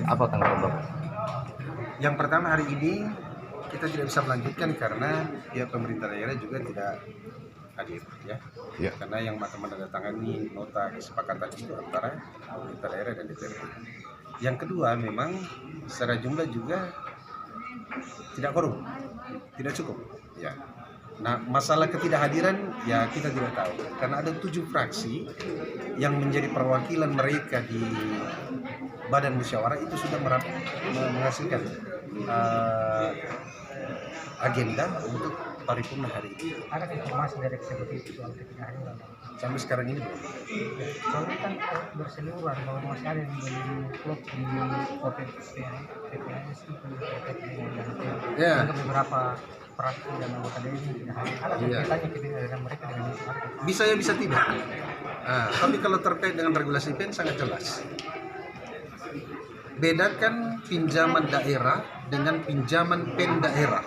Apa tanggapan Bapak? Yang pertama, hari ini kita tidak bisa melanjutkan karena pihak pemerintah daerah juga tidak hadir, ya. Karena yang menandatangani nota kesepakatan itu antara pemerintah daerah dan DPRD. Yang kedua, memang secara jumlah juga tidak korum, tidak cukup, ya. Nah, masalah ketidakhadiran ya kita tidak tahu karena ada 7 fraksi yang menjadi perwakilan mereka di Badan Musyawarah itu sudah menghasilkan agenda untuk paripurna hari ini. Ada informasi dari eksekutif soal ketidakhadiran? Sampai sekarang ini belum. Soalnya kan berseliweran bahwa masih ada yang belum klub di PPAS itu terkait dengan Ya. beberapa fraksi dan anggota DPR yang tidak hadir. Ada kaitannya ketidakhadiran mereka dengan itu? Bisa ya, bisa tidak. Tapi kalau terkait dengan regulasi PEN sangat jelas. Bedakan pinjaman daerah dengan pinjaman PEN daerah.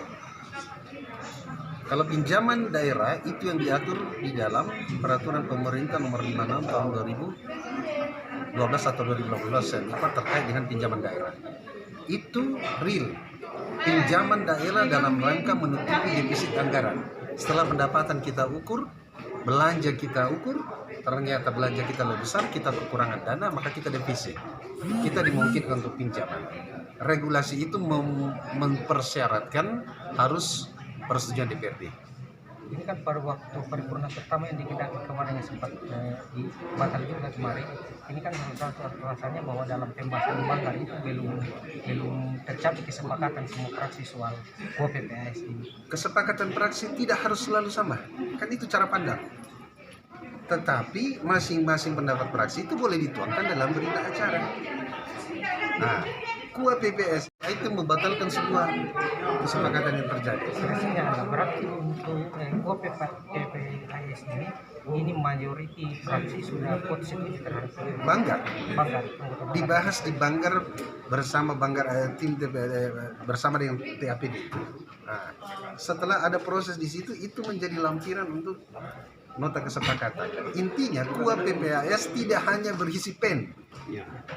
Kalau pinjaman daerah itu yang diatur di dalam peraturan pemerintah nomor 56 tahun 2012 atau 2012 saya lupa, terkait dengan pinjaman daerah. Itu real pinjaman daerah dalam rangka menutupi defisit anggaran. Setelah pendapatan kita ukur, belanja kita ukur, ternyata belanja kita lebih besar, kita kekurangan dana, maka kita defisit. Kita dimungkinkan untuk pinjaman. Regulasi itu mempersyaratkan harus persetujuan DPRD. Ini kan pada waktu paripurna pertama yang dikendaki kemarin yang sempat dibatal juga kemarin. Ini kan rasanya bahwa dalam pembahasan banggar itu belum tercapai kesepakatan semua fraksi soal PPAS ini. Kesepakatan fraksi tidak harus selalu sama, kan itu cara pandang. Tetapi masing-masing pendapat fraksi itu boleh dituangkan dalam berita acara. Nah, PPAS itu membatalkan semua kesepakatan yang terjadi. Sebenarnya berarti untuk PPAS ini mayoriti fraksi sudah positif terhadap Banggar. Banggar. Dibahas di Banggar bersama Banggar tim bersama dengan TAPD. Nah, setelah ada proses di situ itu menjadi lampiran untuk nota kesepakatan. Intinya PPAS tidak hanya berisi PEN.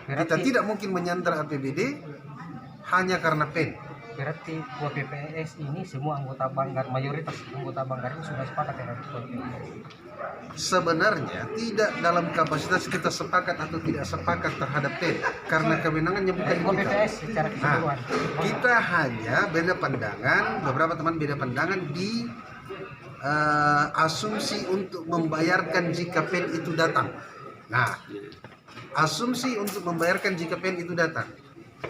Kita tidak mungkin menyandra APBD hanya karena PEN. Berarti PPAS ini semua anggota Banggar, mayoritas anggota Banggar ini sudah sepakat dengan PPAS. Sebenarnya tidak dalam kapasitas kita sepakat atau tidak sepakat terhadap PEN karena kewenangannya bukan kita. PPAS secara keseluruhan. Kita hanya beda pandangan, beberapa teman beda pandangan di asumsi untuk membayarkan jika PEN itu datang. Nah, asumsi untuk membayarkan jika PEN itu datang.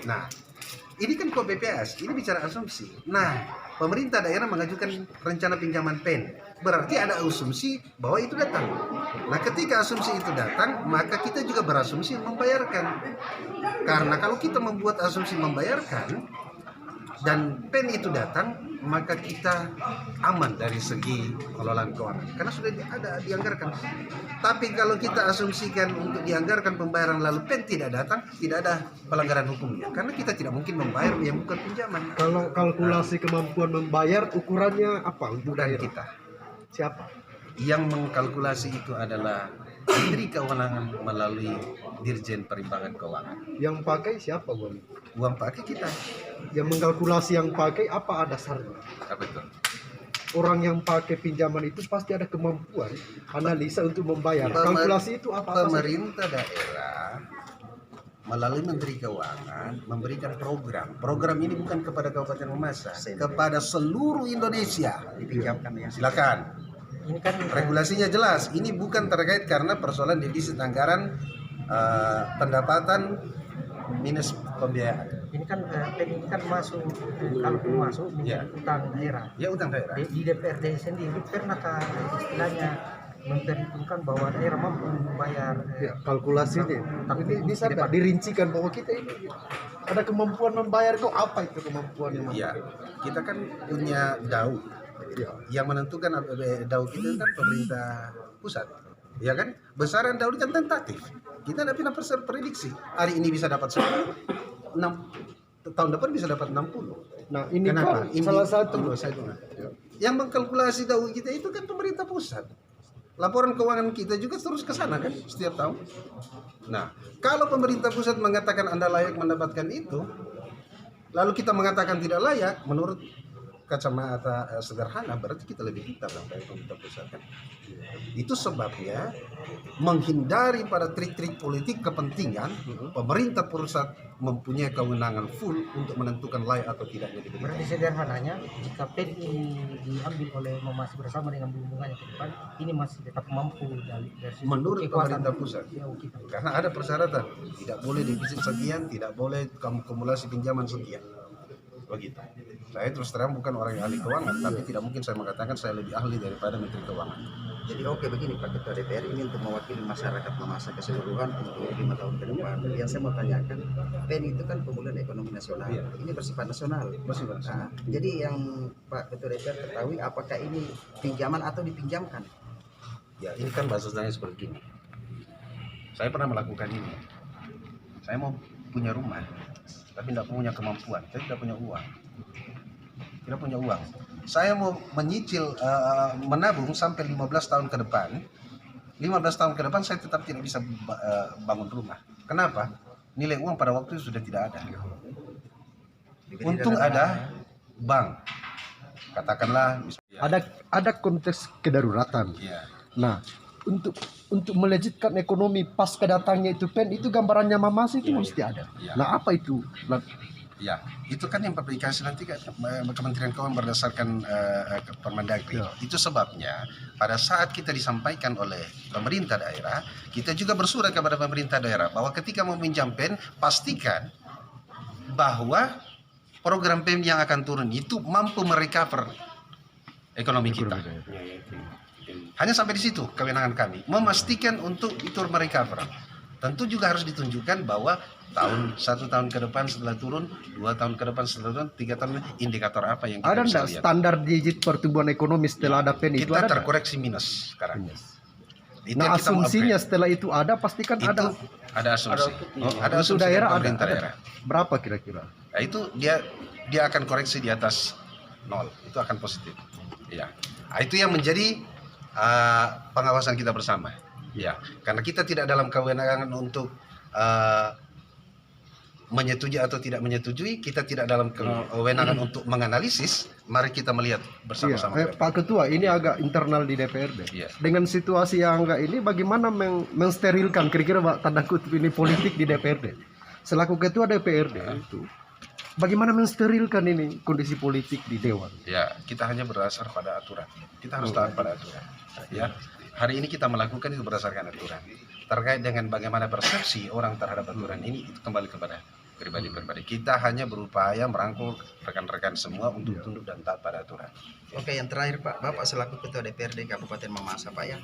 Nah, ini kan PPAS, ini bicara asumsi. Nah, pemerintah daerah mengajukan rencana pinjaman PEN. Berarti ada asumsi bahwa itu datang. Nah, ketika asumsi itu datang, maka kita juga berasumsi membayarkan. Karena kalau kita membuat asumsi membayarkan dan PEN itu datang, maka kita aman dari segi pengelolaan keuangan karena sudah ada dianggarkan. Tapi kalau kita asumsikan untuk dianggarkan pembayaran lalu PEN tidak datang, tidak ada pelanggaran hukumnya karena kita tidak mungkin membayar yang bukan pinjaman. Kalau kalkulasi kemampuan membayar ukurannya apa untuk Bukan daerah? kita. Siapa? Yang mengkalkulasi itu adalah Menteri Keuangan melalui Dirjen Perimbangan Keuangan. Yang pakai siapa, Bang? Uang pakai kita. Yang mengkalkulasi yang pakai apa dasarnya? Apa itu? Orang yang pakai pinjaman itu pasti ada kemampuan analisa untuk membayar. Kalkulasi itu apa? Pemerintah daerah melalui Menteri Keuangan memberikan program. Program ini bukan kepada Kabupaten Mamasa, kepada seluruh Indonesia. Dipinjamkan ya. Silakan. Ini kan Regulasinya jelas. Ini bukan terkait karena persoalan defisit anggaran, pendapatan minus pembiayaan. ini kan PEN ini kan masuk kalau masuk menjadi utang daerah. Ya, utang daerah. Di DPRD sendiri pernahkah istilahnya memperhitungkan bahwa daerah mampu membayar Ya, kalkulasinya. Ini sadar dirincikan bahwa kita ini ada kemampuan membayar. Kok apa itu kemampuan yang Ya, kita kan punya DAU. Ya. Yang menentukan DAU kita kan pemerintah pusat. Ya kan? Besaran DAU kan tentatif. Kita tidak pernah prediksi. Hari ini bisa dapat 10, tahun depan bisa dapat 60. Nah, ini Kenapa? kan salah satu Yang mengkalkulasi DAU kita itu kan pemerintah pusat. laporan keuangan kita juga terus ke sana kan setiap tahun. Nah, kalau pemerintah pusat mengatakan Anda layak mendapatkan itu, lalu kita mengatakan tidak layak, menurut kacamata sederhana berarti kita lebih pintar daripada pemerintah pusat kan. Itu sebabnya menghindari pada trik-trik politik kepentingan, pemerintah pusat mempunyai kewenangan full untuk menentukan layak atau tidaknya diberikan. Berarti sederhananya jika PEN ini diambil oleh Mamasa bersama dengan hubungannya ke depan, ini masih tetap mampu dari sisi Menurut kekuatan pemerintah pusat. jauh kita. Karena ada persyaratan, tidak boleh defisit sekian, tidak boleh akumulasi pinjaman sekian. Begitu. Saya terus terang bukan orang yang ahli keuangan, tapi tidak mungkin saya mengatakan saya lebih ahli daripada Menteri Keuangan. Jadi oke begini Pak Ketua DPR, ini untuk mewakili masyarakat Mamasa keseluruhan untuk 5 tahun ke depan. Yang saya mau tanyakan, PEN itu kan pemulihan ekonomi nasional. Iya. Ini bersifat nasional. Bersifat nasional. Nah, jadi yang Pak Ketua DPR ketahui apakah ini pinjaman atau dipinjamkan? Ya, ini kan bahasanya seperti ini. Saya pernah melakukan ini. Saya mau punya rumah, tapi tidak punya kemampuan. Saya tidak punya uang. Tidak punya uang. Saya mau menyicil, menabung sampai 15 tahun ke depan. 15 tahun ke depan saya tetap tidak bisa bangun rumah. Kenapa? Nilai uang pada waktu itu sudah tidak ada. Untung ada bank. Katakanlah. Ada konteks kedaruratan. Ya. Nah, untuk melejitkan ekonomi pas kedatangnya itu PEN, itu gambarannya Mamasa itu mesti ada. Ya. Nah, apa itu? Nah, Ya, itu kan yang publikasi nanti kan Kementerian Keuangan berdasarkan Permendagri. Ya. Itu sebabnya pada saat kita disampaikan oleh pemerintah daerah, kita juga bersurat kepada pemerintah daerah bahwa ketika mau pinjam PEN, pastikan bahwa program PEN yang akan turun itu mampu merecover ekonomi kita. Hanya sampai di situ kewenangan kami, memastikan untuk itu merecover. Tentu juga harus ditunjukkan bahwa 1 tahun ke depan setelah turun, 2 tahun ke depan setelah turun, 3 tahun indikator apa yang kita ada bisa enggak lihat. standar digit pertumbuhan ekonomi setelah ada PEN itu? Kita Ada terkoreksi minus sekarang. Itu nah, yang kita mau asumsinya upgrade. setelah itu ada, pastikan Itu ada. ada asumsi. Ada Untuk asumsi daerah dari ada, pemerintah ada. daerah. Berapa kira-kira? Nah, itu dia akan koreksi di atas 0. Itu akan positif. Ya. Nah, itu yang menjadi pengawasan kita bersama. Ya, karena kita tidak dalam kewenangan untuk menyetujui atau tidak menyetujui, kita tidak dalam kewenangan untuk menganalisis. Mari kita melihat bersama-sama. Iya. Pak Ketua, ini agak internal di DPRD. Iya. Dengan situasi yang enggak ini, bagaimana mensterilkan kira-kira Pak, tanda kutip ini politik di DPRD? Selaku Ketua DPRD itu, bagaimana mensterilkan ini kondisi politik di Dewan? Ya, kita hanya berdasar pada aturan. Kita harus taat pada aturan. Ya, hari ini kita melakukan itu berdasarkan aturan. Terkait dengan bagaimana persepsi orang terhadap aturan ini, itu kembali kepada pribadi-pribadi. Kita hanya berupaya merangkul rekan-rekan semua untuk tunduk dan taat pada aturan. Oke, yang terakhir Pak, Bapak selaku Ketua DPRD Kabupaten Mamasa Pak ya,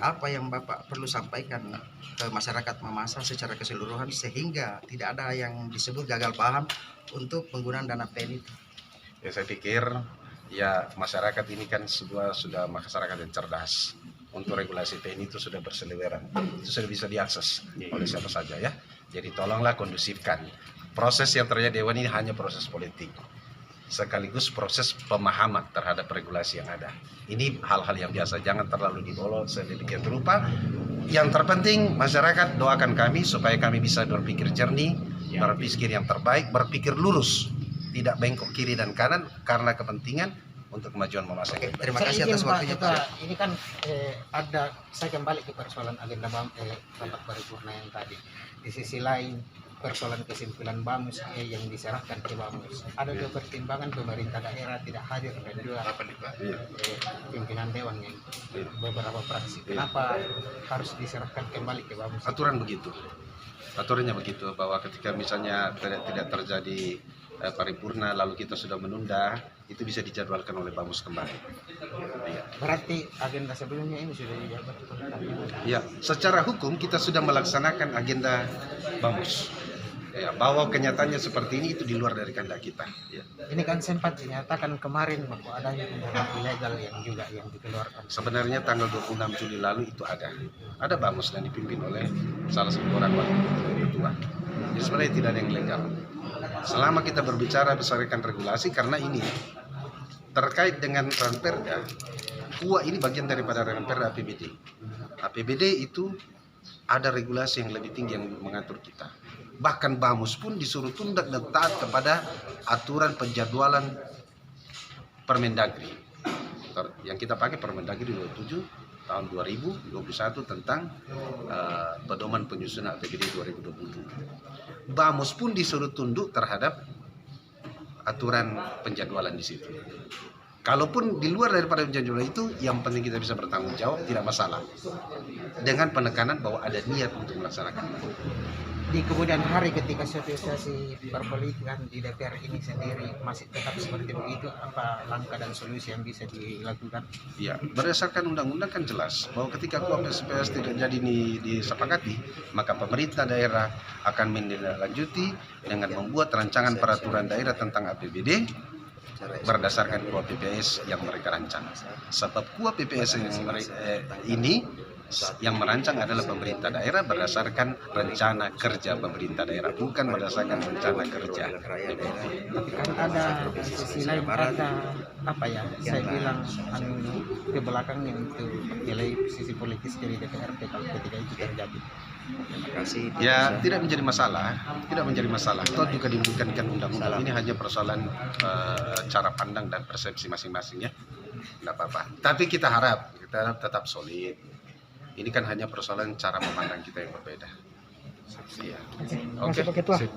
apa yang Bapak perlu sampaikan ke masyarakat Mamasa secara keseluruhan sehingga tidak ada yang disebut gagal paham untuk penggunaan dana PEN itu? Ya, saya pikir ya masyarakat ini kan sudah masyarakat yang cerdas. Untuk regulasi PEN itu sudah berseliweran, itu sudah bisa diakses oleh siapa saja ya. Jadi tolonglah kondusifkan. Proses yang terjadi Dewan ini hanya proses politik, sekaligus proses pemahaman terhadap regulasi yang ada. Ini hal-hal yang biasa, jangan terlalu dibolot sedemikian rupa. Yang terpenting masyarakat doakan kami supaya kami bisa berpikir jernih, berpikir yang terbaik, berpikir lurus, tidak bengkok kiri dan kanan karena kepentingan untuk kemajuan Mamasa. Oke, terima Saya kasih izin, atas Pak waktunya Ketua, Pak. ini kan saya kembali ke persoalan agenda rapat paripurna yang tadi. Di sisi lain persoalan kesimpulan BAMUS yang diserahkan ke BAMUS. Ada dua pertimbangan pemerintah daerah tidak hadir dan juga pimpinan dewan yang beberapa fraksi. Kenapa harus diserahkan kembali ke BAMUS? Aturan begitu. Aturannya begitu bahwa ketika misalnya tidak terjadi paripurna lalu kita sudah menunda, itu bisa dijadwalkan oleh BAMUS kembali. Ya. Berarti agenda sebelumnya ini sudah dijabat. Ya, secara hukum kita sudah melaksanakan agenda BAMUS. Ya, bahwa kenyataannya seperti ini itu di luar dari kehendak kita. Ya. Ini kan sempat dinyatakan kemarin bahwa adanya pembunuhan ilegal yang dikeluarkan. Sebenarnya tanggal 26 Juli lalu itu ada BAMUS dan dipimpin oleh salah satu orang wakil ketua. Jadi sebenarnya tidak ada yang legal. Selama kita berbicara berdasarkan regulasi, karena ini terkait dengan Ranperda, KUA ini bagian daripada perda APBD. APBD itu ada regulasi yang lebih tinggi yang mengatur kita. Bahkan BAMUS pun disuruh tunduk dan taat kepada aturan penjadwalan Permendagri. Yang kita pakai Permendagri 27 tahun 2021 tentang pedoman penyusunan APBD 2027. BAMUS pun disuruh tunduk terhadap aturan penjadwalan di situ. Kalaupun di luar daripada penjadwalan itu, yang penting kita bisa bertanggung jawab, tidak masalah. Dengan penekanan bahwa ada niat untuk melaksanakan. Di kemudian hari ketika sosialisasi perpolitikan di DPR ini sendiri masih tetap seperti begitu, apa langkah dan solusi yang bisa dilakukan? Ya, berdasarkan undang-undang kan jelas bahwa ketika KUAP-SPS tidak jadi disepakati, maka pemerintah daerah akan menindaklanjuti dengan membuat rancangan peraturan daerah tentang APBD berdasarkan KUAP-PPS yang mereka rancang. Sebab KUAP-PPS ini yang merancang adalah pemerintah daerah berdasarkan rencana kerja pemerintah daerah, bukan berdasarkan rencana kerja DPR. Tapi kan ada sisi lain, ada apa ya, saya bilang ke belakangnya untuk nilai sisi politis dari DPRD kalau ketika itu terjadi. Terima kasih. Ya, tidak menjadi masalah, Toh juga dimungkinkan undang-undang ini hanya persoalan cara pandang dan persepsi masing-masing ya, tidak apa-apa. Tapi kita harap kita tetap solid. Ini kan hanya persoalan cara memandang kita yang berbeda. Iya. Oke. Masuk ke ketua. Sip.